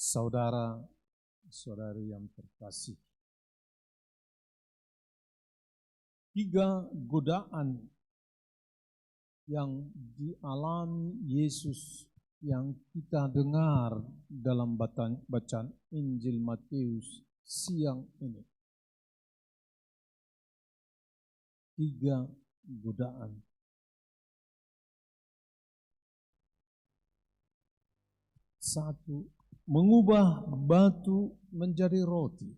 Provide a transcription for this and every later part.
Saudara-saudari yang terkasih, 3 godaan yang dialami Yesus yang kita dengar dalam bacaan Injil Matius siang ini. 3 godaan. Satu, mengubah batu menjadi roti.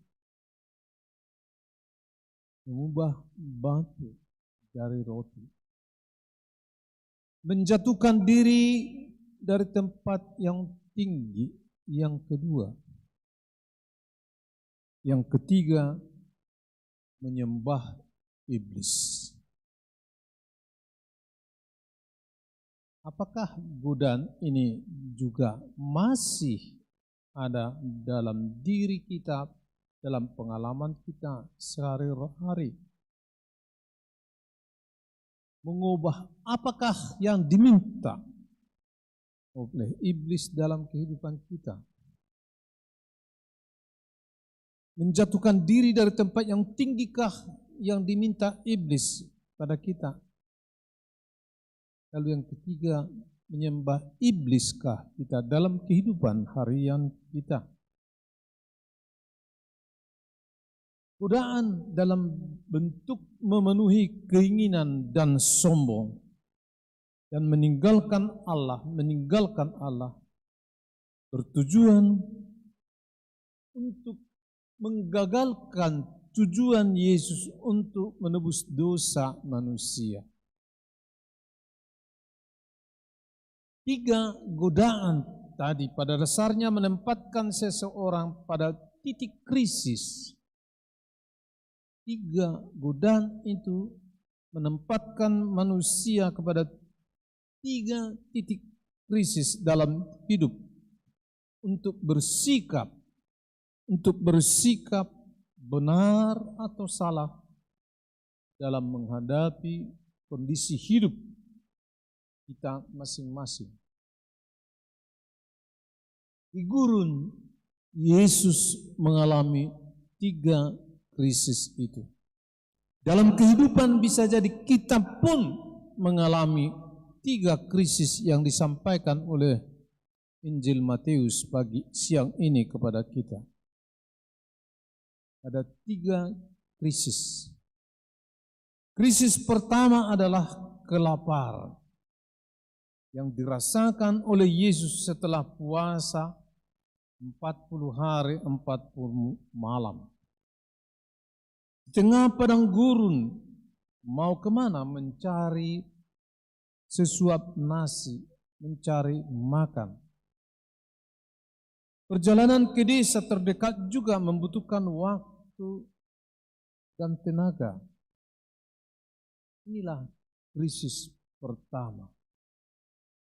Mengubah batu dari roti. Menjatuhkan diri dari tempat yang tinggi. Yang kedua. Yang ketiga, menyembah iblis. Apakah godaan ini juga masih ada dalam diri kita, dalam pengalaman kita sehari-hari? Mengubah apakah yang diminta oleh iblis dalam kehidupan kita? Menjatuhkan diri dari tempat yang tinggikah yang diminta iblis pada kita? Lalu yang ketiga, menyembah ibliskah kita dalam kehidupan harian kita? Godaan dalam bentuk memenuhi keinginan dan sombong dan meninggalkan Allah bertujuan untuk menggagalkan tujuan Yesus untuk menebus dosa manusia. 3 godaan tadi pada dasarnya menempatkan seseorang pada titik krisis. 3 godaan itu menempatkan manusia kepada 3 titik krisis dalam hidup untuk bersikap benar atau salah dalam menghadapi kondisi hidup kita masing-masing. Di gurun, Yesus mengalami 3 krisis itu. Dalam kehidupan bisa jadi kita pun mengalami 3 krisis yang disampaikan oleh Injil Matius pagi siang ini kepada kita. Ada 3 krisis. Krisis pertama adalah kelaparan yang dirasakan oleh Yesus setelah puasa 40 hari 40 malam. Di tengah padang gurun, mau kemana mencari sesuap nasi, mencari makan. Perjalanan ke desa terdekat juga membutuhkan waktu dan tenaga. Inilah krisis pertama.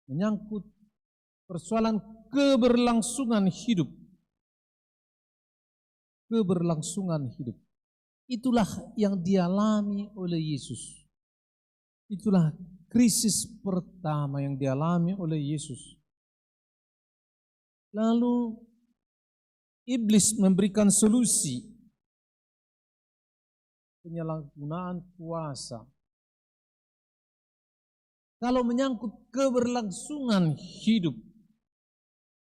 Menyangkut persoalan keberlangsungan hidup. Keberlangsungan hidup. Itulah yang dialami oleh Yesus. Itulah krisis pertama yang dialami oleh Yesus. Lalu iblis memberikan solusi penyalahgunaan kuasa. Kalau menyangkut keberlangsungan hidup,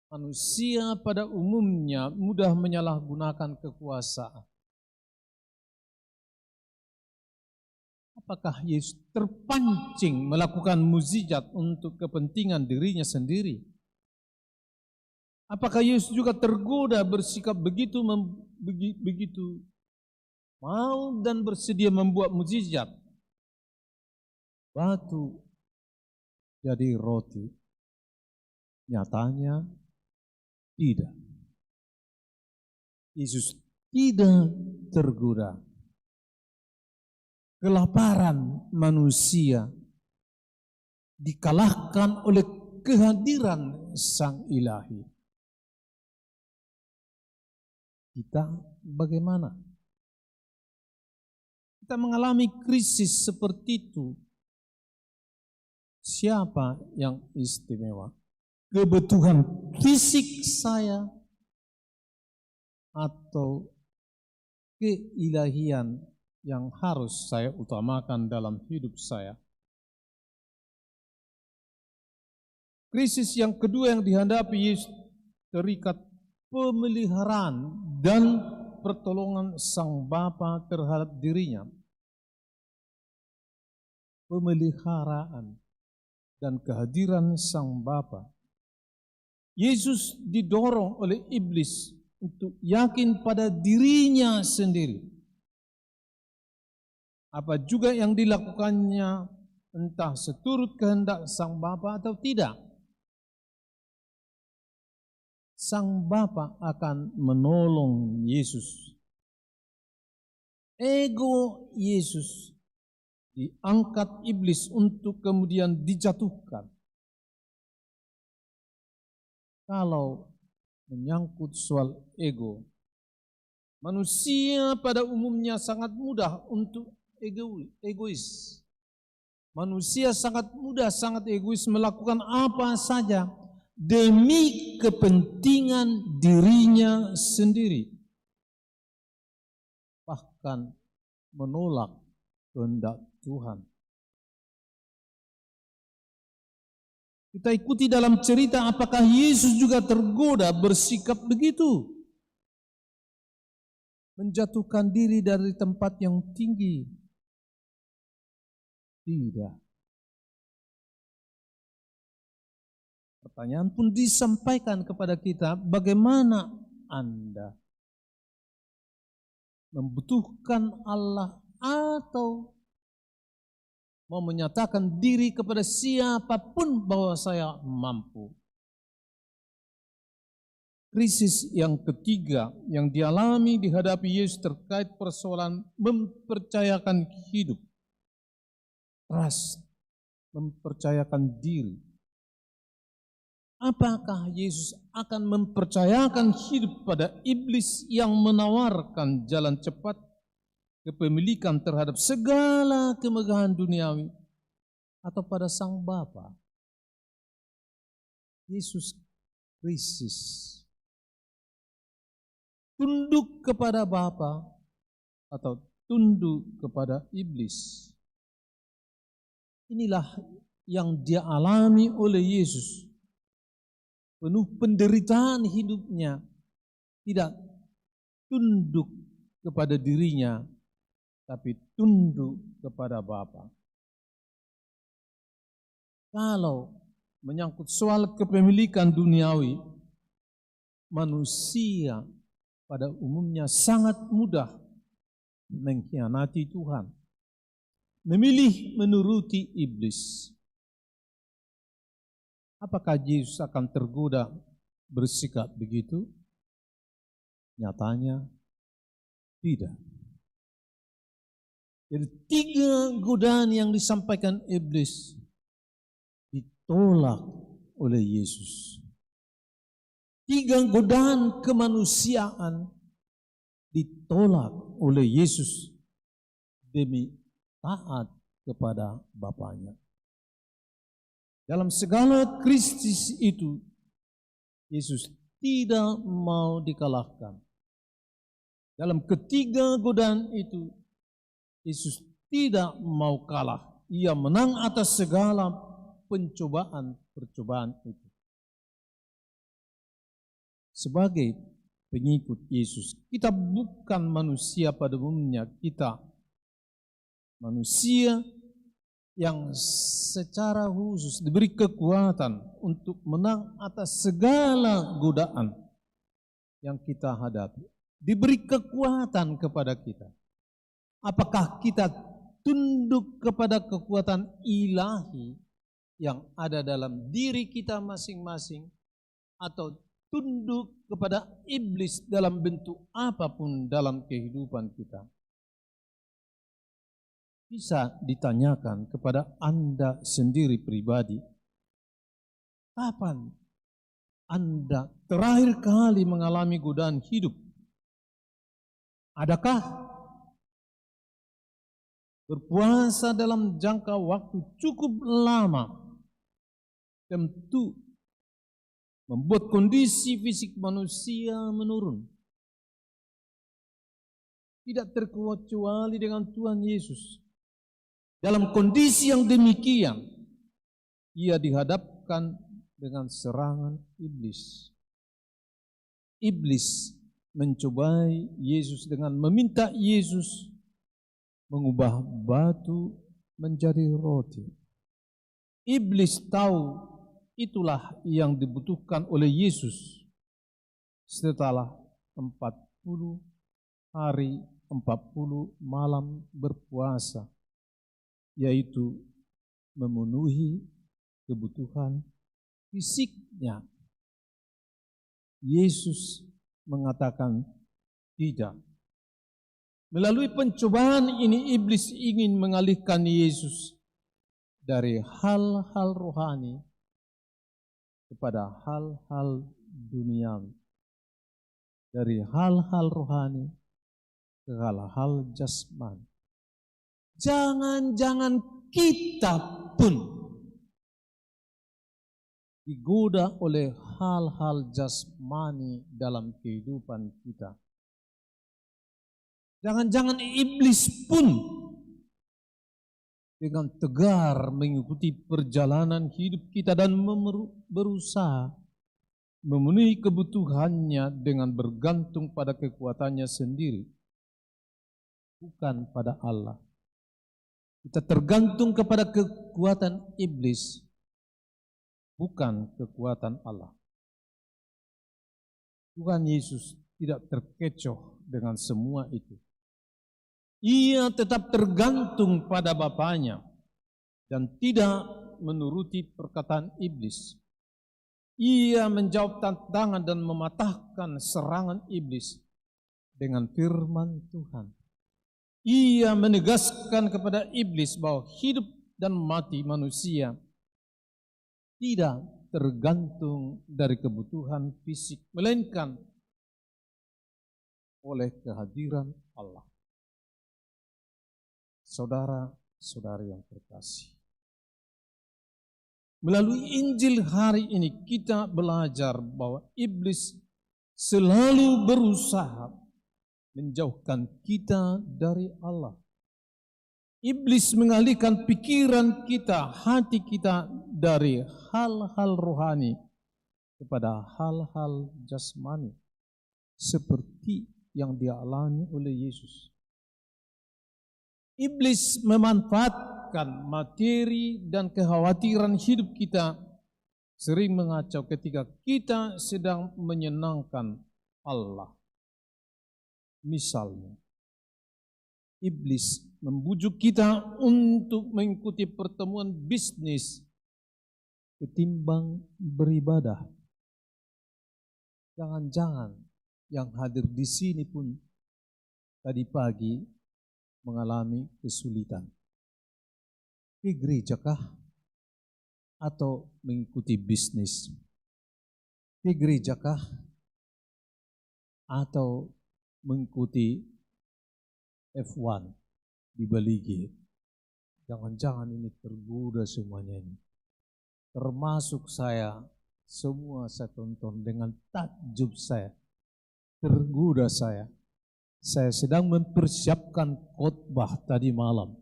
manusia pada umumnya mudah menyalahgunakan kekuasaan. Apakah Yesus terpancing melakukan mukjizat untuk kepentingan dirinya sendiri? Apakah Yesus juga tergoda bersikap begitu mau dan bersedia membuat mukjizat? Batu jadi roti. Nyatanya tidak. Yesus tidak tergoda. Kelaparan manusia dikalahkan oleh kehadiran Sang Ilahi. Kita bagaimana? Kita mengalami krisis seperti itu. Siapa yang istimewa? Kebutuhan fisik saya atau keilahian yang harus saya utamakan dalam hidup saya. Krisis yang kedua yang dihadapi Yesus terikat pemeliharaan dan pertolongan Sang Bapa terhadap dirinya. Pemeliharaan dan kehadiran Sang Bapa. Yesus didorong oleh iblis untuk yakin pada dirinya sendiri. Apa juga yang dilakukannya, entah seturut kehendak Sang Bapa atau tidak, Sang Bapa akan menolong Yesus. Ego Yesus diangkat iblis untuk kemudian dijatuhkan. Kalau menyangkut soal ego, manusia pada umumnya sangat mudah untuk egois. Manusia sangat mudah, sangat egois, melakukan apa saja demi kepentingan dirinya sendiri. Bahkan menolak kehendak Tuhan. Kita ikuti dalam cerita apakah Yesus juga tergoda bersikap begitu. Menjatuhkan diri dari tempat yang tinggi. Tidak. Pertanyaan pun disampaikan kepada kita, bagaimana Anda membutuhkan Allah atau mau menyatakan diri kepada siapapun bahwa saya mampu. Krisis yang ketiga yang dialami dihadapi Yesus terkait persoalan mempercayakan hidup. Trust, mempercayakan diri. Apakah Yesus akan mempercayakan hidup pada iblis yang menawarkan jalan cepat, kepemilikan terhadap segala kemegahan duniawi, atau pada Sang Bapa? Yesus krisis. Tunduk kepada Bapa atau tunduk kepada iblis? Inilah yang dia alami oleh Yesus. Penuh penderitaan hidupnya, tidak tunduk kepada dirinya, tapi tunduk kepada Bapa. Kalau menyangkut soal kepemilikan duniawi, manusia pada umumnya sangat mudah mengkhianati Tuhan, memilih menuruti iblis. Apakah Yesus akan tergoda bersikap begitu? Nyatanya tidak. Jadi 3 godaan yang disampaikan iblis ditolak oleh Yesus. 3 godaan kemanusiaan ditolak oleh Yesus demi taat kepada Bapaknya. Dalam segala krisis itu, Yesus tidak mau dikalahkan. Dalam ketiga godaan itu, Yesus tidak mau kalah. Ia menang atas segala percobaan itu. Sebagai pengikut Yesus, kita bukan manusia pada umumnya, kita manusia yang secara khusus diberi kekuatan untuk menang atas segala godaan yang kita hadapi. Diberi kekuatan kepada kita. Apakah kita tunduk kepada kekuatan ilahi yang ada dalam diri kita masing-masing, atau tunduk kepada iblis dalam bentuk apapun dalam kehidupan kita? Bisa ditanyakan kepada Anda sendiri pribadi, kapan Anda terakhir kali mengalami godaan hidup? Adakah berpuasa dalam jangka waktu cukup lama tentu membuat kondisi fisik manusia menurun? tidak terkecuali dengan Tuhan Yesus. Dalam kondisi yang demikian, ia dihadapkan dengan serangan iblis. Iblis mencobai Yesus dengan meminta Yesus mengubah batu menjadi roti. Iblis tahu itulah yang dibutuhkan oleh Yesus setelah 40 hari 40 malam berpuasa, yaitu memenuhi kebutuhan fisiknya. Yesus mengatakan tidak. Melalui pencobaan ini iblis ingin mengalihkan Yesus dari hal-hal rohani kepada hal-hal duniawi. Dari hal-hal rohani ke hal-hal jasmani. Jangan-jangan kita pun digoda oleh hal-hal jasmani dalam kehidupan kita. Jangan-jangan iblis pun dengan tegar mengikuti perjalanan hidup kita dan berusaha memenuhi kebutuhannya dengan bergantung pada kekuatannya sendiri, bukan pada Allah. Kita tergantung kepada kekuatan iblis, bukan kekuatan Allah. Tuhan Yesus tidak terkecoh dengan semua itu. Ia tetap tergantung pada Bapaknya dan tidak menuruti perkataan iblis. Ia menjawab tantangan dan mematahkan serangan iblis dengan firman Tuhan. Ia menegaskan kepada iblis bahwa hidup dan mati manusia tidak tergantung dari kebutuhan fisik, melainkan oleh kehadiran Allah. Saudara-saudari yang terkasih, melalui Injil hari ini kita belajar bahwa iblis selalu berusaha menjauhkan kita dari Allah. Iblis mengalihkan pikiran kita, hati kita dari hal-hal rohani kepada hal-hal jasmani, seperti yang dialami oleh Yesus. Iblis memanfaatkan materi dan kekhawatiran hidup kita sering mengacau ketika kita sedang menyenangkan Allah. Misalnya, iblis membujuk kita untuk mengikuti pertemuan bisnis ketimbang beribadah. Jangan-jangan yang hadir di sini pun tadi pagi mengalami kesulitan. Ke gerejakah atau mengikuti bisnis? Ke gerejakah atau mengikuti F1 di Balige? Jangan-jangan ini tergoda semuanya ini. Termasuk saya, semua saya tonton dengan takjub saya. Tergoda saya. Saya sedang mempersiapkan khotbah tadi malam.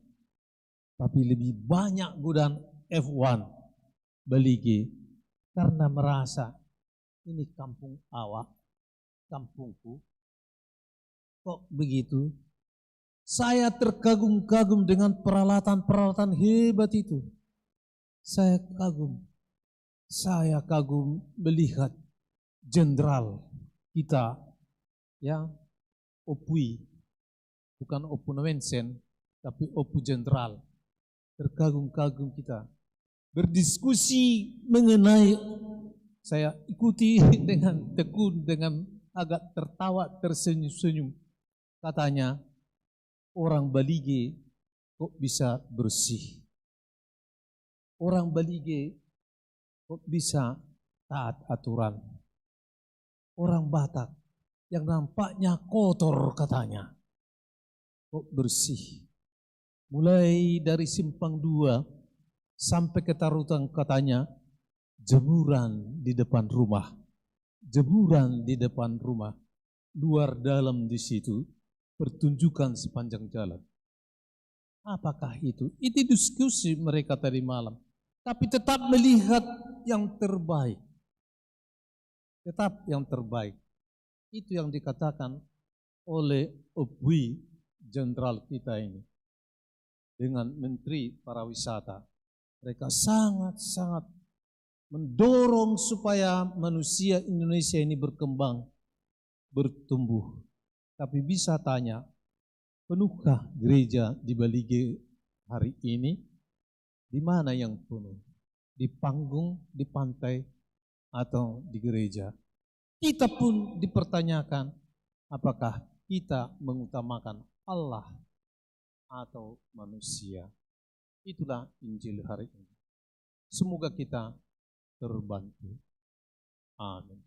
Tapi lebih banyak godaan F1 Balige karena merasa ini kampung awak, kampungku. Kok begitu? Saya terkagum-kagum dengan peralatan-peralatan hebat itu. Saya kagum melihat jenderal kita, ya, Opui, bukan Opunamensen, tapi Opu Jenderal. Terkagum-kagum kita. Berdiskusi mengenai, saya ikuti dengan tekun, dengan agak tertawa, tersenyum-senyum. Katanya, orang Balige kok bisa bersih? Orang Balige kok bisa taat aturan? Orang Batak yang nampaknya kotor katanya, kok bersih? Mulai dari Simpang 2 sampai ke Tarutan katanya, jemuran di depan rumah. Jemuran di depan rumah. Luar dalam di situ pertunjukan sepanjang jalan. Apakah itu? Itu diskusi mereka tadi malam. Tapi tetap melihat yang terbaik. Tetap yang terbaik. Itu yang dikatakan oleh Obui Jenderal kita ini. Dengan Menteri Pariwisata. Mereka sangat-sangat mendorong supaya manusia Indonesia ini berkembang, bertumbuh. Tapi bisa tanya, penuhkah gereja di Bali hari ini? Di mana yang penuh? Di panggung, di pantai, atau di gereja? Kita pun dipertanyakan, apakah kita mengutamakan Allah atau manusia? Itulah Injil hari ini. Semoga kita terbantu. Amin.